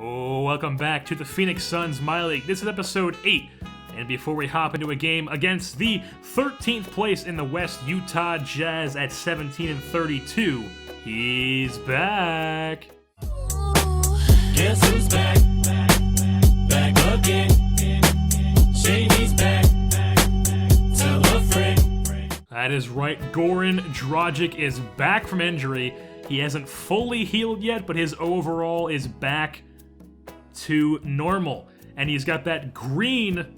Oh, welcome back to the Phoenix Suns MyLEAGUE. This is episode 8. And before we hop into a game against the 13th place in the West Utah Jazz at 17-32, he's back. Guess who's back? Back again. Shady's back. Tell a friend. That is right. Goran Dragic is back from injury. He hasn't fully healed yet, but his overall is back to normal. And he's got that green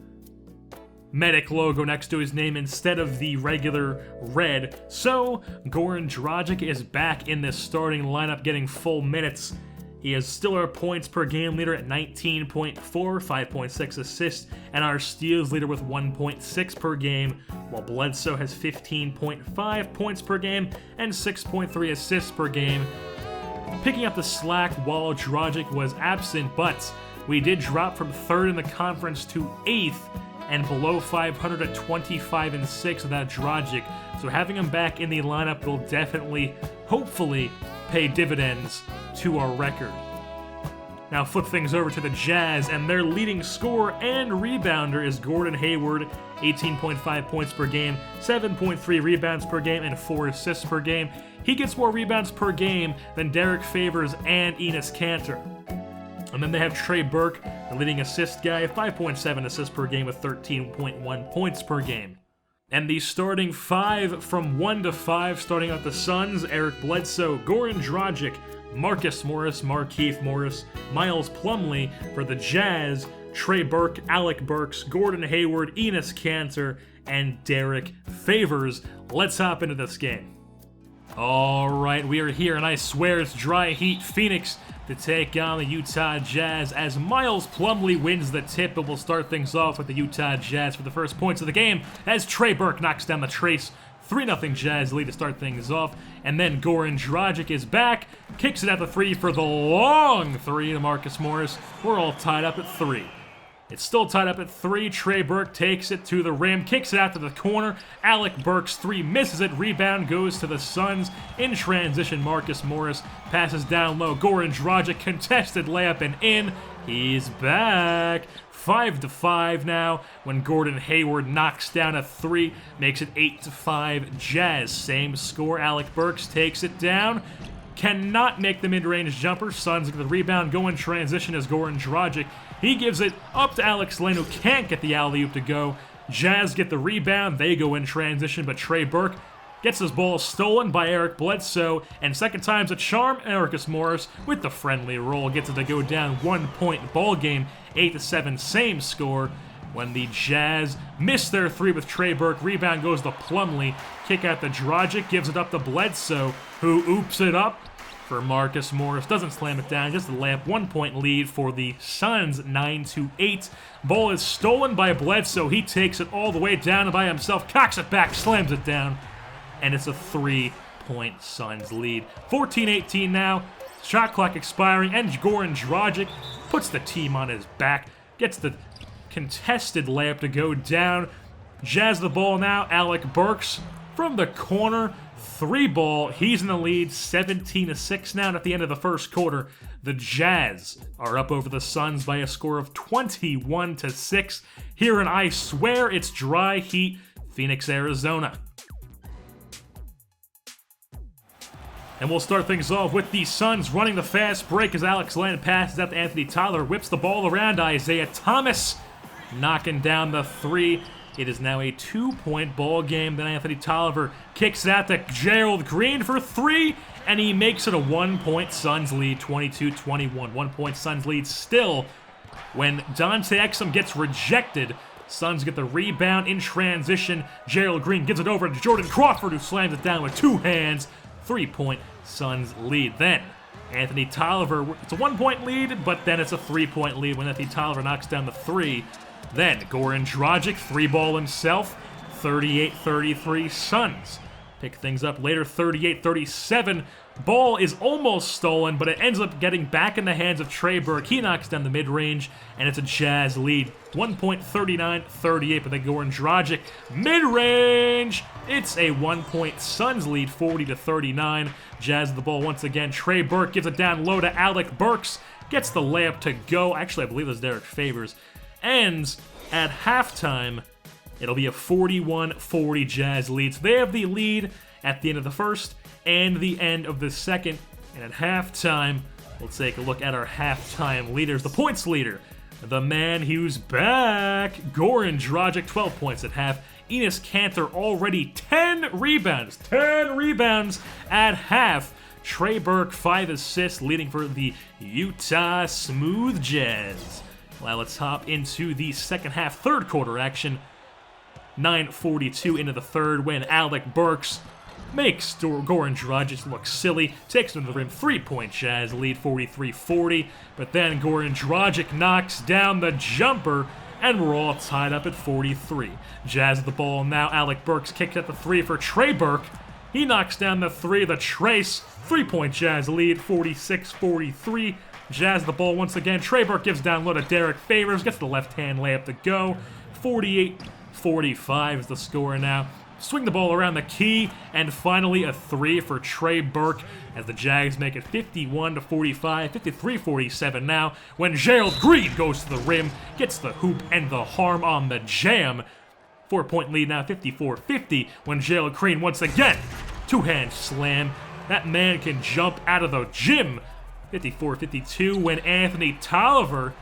medic logo next to his name instead of the regular red. So, Goran Dragic is back in this starting lineup getting full minutes. He is still our points per game leader at 19.4, 5.6 assists, and our steals leader with 1.6 per game, while Bledsoe has 15.5 points per game and 6.3 assists per game. Picking up the slack while Dragic was absent, but we did drop from 3rd in the conference to 8th and below 500 at 25-6 without Dragic. So having him back in the lineup will definitely, hopefully, pay dividends to our record. Now flip things over to the Jazz, and their leading scorer and rebounder is Gordon Hayward, 18.5 points per game, 7.3 rebounds per game, and 4 assists per game. He gets more rebounds per game than Derek Favors and Enes Kanter. And then they have Trey Burke, the leading assist guy, 5.7 assists per game with 13.1 points per game. And the starting 5 from 1 to 5, starting out the Suns, Eric Bledsoe, Goran Dragic, Marcus Morris, Markieff Morris, Miles Plumlee. For the Jazz, Trey Burke, Alec Burks, Gordon Hayward, Enes Kanter, and Derek Favors. Let's hop into this game. Alright, we are here, and I swear it's dry heat Phoenix to take on the Utah Jazz as Miles Plumlee wins the tip, and we'll start things off with the Utah Jazz for the first points of the game as Trey Burke knocks down the trace. 3-0 Jazz lead to start things off, and then Goran Dragic is back, kicks it at the 3 for the long 3 to Marcus Morris. We're all tied up at 3. It's still tied up at 3. Trey Burke takes it to the rim, kicks it out to the corner. Alec Burks 3 misses it. Rebound goes to the Suns. In transition, Marcus Morris passes down low. Goran Dragic contested layup and in. He's back. 5-5 now when Gordon Hayward knocks down a 3, makes it 8-5 Jazz. Same score. Alec Burks takes it down. Cannot make the mid-range jumper. Suns get the rebound, go in transition as Goran Dragic. He gives it up to Alex Len, who can't get the alley-oop to go. Jazz get the rebound, they go in transition, but Trey Burke gets his ball stolen by Eric Bledsoe, and second time's a charm. Marcus Morris with the friendly roll gets it to go down 1-point ball game, 8-7, same score. When the Jazz miss their 3 with Trey Burke, rebound goes to Plumlee. Kick out to Dragic, gives it up to Bledsoe, who oops it up for Marcus Morris. Doesn't slam it down, just a layup. 1-point lead for the Suns, 9-8. Ball is stolen by Bledsoe. He takes it all the way down by himself, cocks it back, slams it down, and it's a 3-point Suns lead. 14-18 now. Shot clock expiring, and Goran Dragic puts the team on his back, gets the contested layup to go down. Jazz the ball now. Alec Burks from the corner. 3 ball. He's in the lead. 17-6 now. And at the end of the first quarter, the Jazz are up over the Suns by a score of 21-6. Here in I swear it's dry heat, Phoenix, Arizona. And we'll start things off with the Suns running the fast break as Alex Len passes out to Anthony Tyler, whips the ball around Isaiah Thomas, knocking down the 3. It is now a 2-point ball game. Then Anthony Tolliver kicks it out to Gerald Green for 3, and he makes it a 1-point Suns lead, 22-21. 1-point Suns lead still when Dante Exum gets rejected. Suns get the rebound in transition. Gerald Green gives it over to Jordan Crawford, who slams it down with 2 hands. 3-point Suns lead. Then Anthony Tolliver, it's a 1-point lead, but then it's a 3-point lead when Anthony Tolliver knocks down the 3. Then Goran Dragic, 3-ball himself, 38-33 Suns. Pick things up later, 38-37. Ball is almost stolen, but it ends up getting back in the hands of Trey Burke. He knocks down the mid-range, and it's a Jazz lead. 1.39-38, but then Goran Dragic, mid-range. It's a 1-point Suns lead, 40-39. Jazz the ball once again. Trey Burke gives it down low to Alec Burks. gets the layup to go. Actually, I believe it was Derek Favors. And at halftime, it'll be a 41-40 Jazz lead. So they have the lead at the end of the first and the end of the second. And at halftime, we'll take a look at our halftime leaders. The points leader, the man who's back, Goran Dragic, 12 points at half. Enes Kanter already 10 rebounds. 10 rebounds at half. Trey Burke, 5 assists, leading for the Utah Smooth Jazz. Well, let's hop into the second half, third quarter action. 9:42 into the third when Alec Burks makes Goran Dragic look silly, takes him to the rim, 3-point Jazz lead, 43-40. But then Goran Dragic knocks down the jumper, and we're all tied up at 43. Jazz with the ball now. Alec Burks kicks at the 3 for Trey Burke. He knocks down the 3, the trace. 3-point Jazz lead, 46-43. Jazz the ball once again. Trey Burke gives down low to Derek Favors. Gets the left-hand layup to go. 48-45 is the score now. Swing the ball around the key, and finally a 3 for Trey Burke as the Jags make it 51-45, 53-47 now when Gerald Green goes to the rim, gets the hoop and the harm on the jam. 4-point lead now, 54-50 when Gerald Green once again, two-hand slam. That man can jump out of the gym. 54-52 when Anthony Tolliver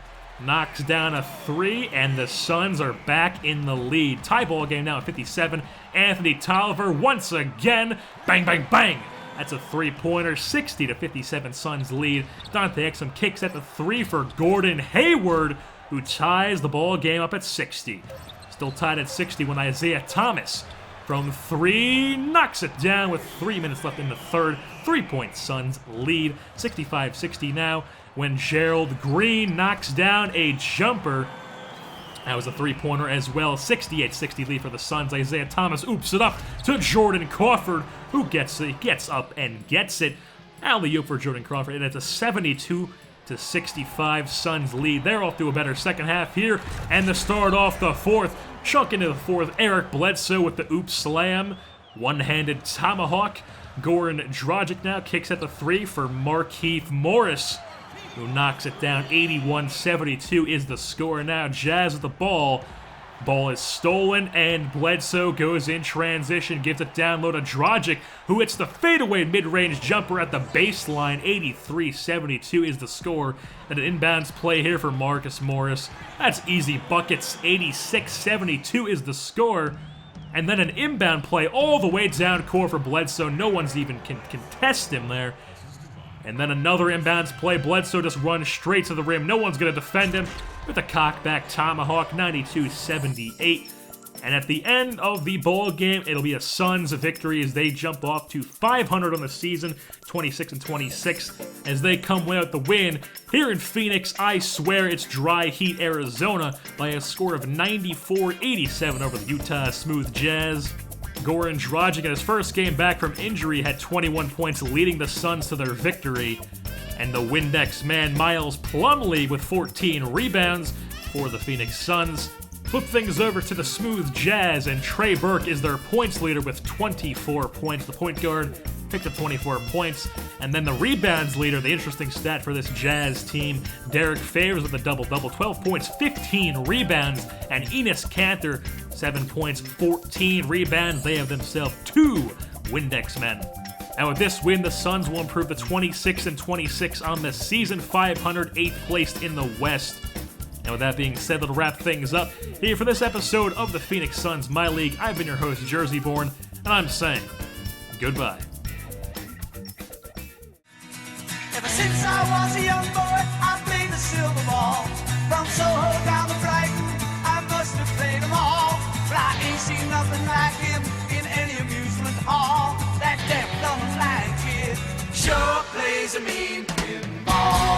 knocks down a 3, and the Suns are back in the lead. Tie ball game now at 57. Anthony Tolliver once again. Bang, bang, bang. That's a 3-pointer. 60-57 Suns lead. Dante Exum kicks at the 3 for Gordon Hayward, who ties the ball game up at 60. Still tied at 60 when Isaiah Thomas from 3 knocks it down with 3 minutes left in the third. 3-point Suns lead. 65-60 now when Gerald Green knocks down a jumper. That was a 3-pointer as well. 68-60 lead for the Suns. Isaiah Thomas oops it up to Jordan Crawford, who gets up and gets it. Alley-oop for Jordan Crawford, and it's a 72-65 Suns lead. They're off to a better second half here, and to start off the fourth, chunk into the fourth, Eric Bledsoe with the oop slam. One-handed tomahawk. Goran Dragic now kicks at the 3 for Markieff Morris, who knocks it down. 81-72 is the score now. Jazz with the ball. Ball is stolen, and Bledsoe goes in transition, gives it down low to Dragic, who hits the fadeaway mid-range jumper at the baseline. 83-72 is the score. And an inbounds play here for Marcus Morris. That's easy buckets. 86-72 is the score. And then an inbound play all the way down court for Bledsoe. No one's even can contest him there. And then another inbounds play. Bledsoe just runs straight to the rim. No one's going to defend him with a cockback tomahawk, 92-78. And at the end of the ball game, it'll be a Suns victory as they jump off to 500 on the season, 26-26, as they come away with the win here in Phoenix. I swear it's dry heat, Arizona, by a score of 94-87 over the Utah Smooth Jazz. Goran Dragic in his first game back from injury had 21 points, leading the Suns to their victory. And the Windex man Miles Plumlee with 14 rebounds for the Phoenix Suns. Flip things over to the Smooth Jazz, and Trey Burke is their points leader with 24 points. The point guard picked up 24 points. And then the rebounds leader, the interesting stat for this Jazz team, Derek Favors with a double-double, 12 points, 15 rebounds. And Enes Kanter, 7 points, 14 rebounds. They have themselves 2 Windex men. And with this win, the Suns will improve to 26-26 on the season, 508th placed in the West. And with that being said, that'll wrap things up here for this episode of the Phoenix Suns My League. I've been your host, JerseyBorn, and I'm saying goodbye. Ever since I was a young boy, I played the silver ball. From Soho down to Brighton, I must have played them all. But I ain't seen nothing like him in any amusement hall. That deaf, dumb, and blind kid sure plays a mean pinball.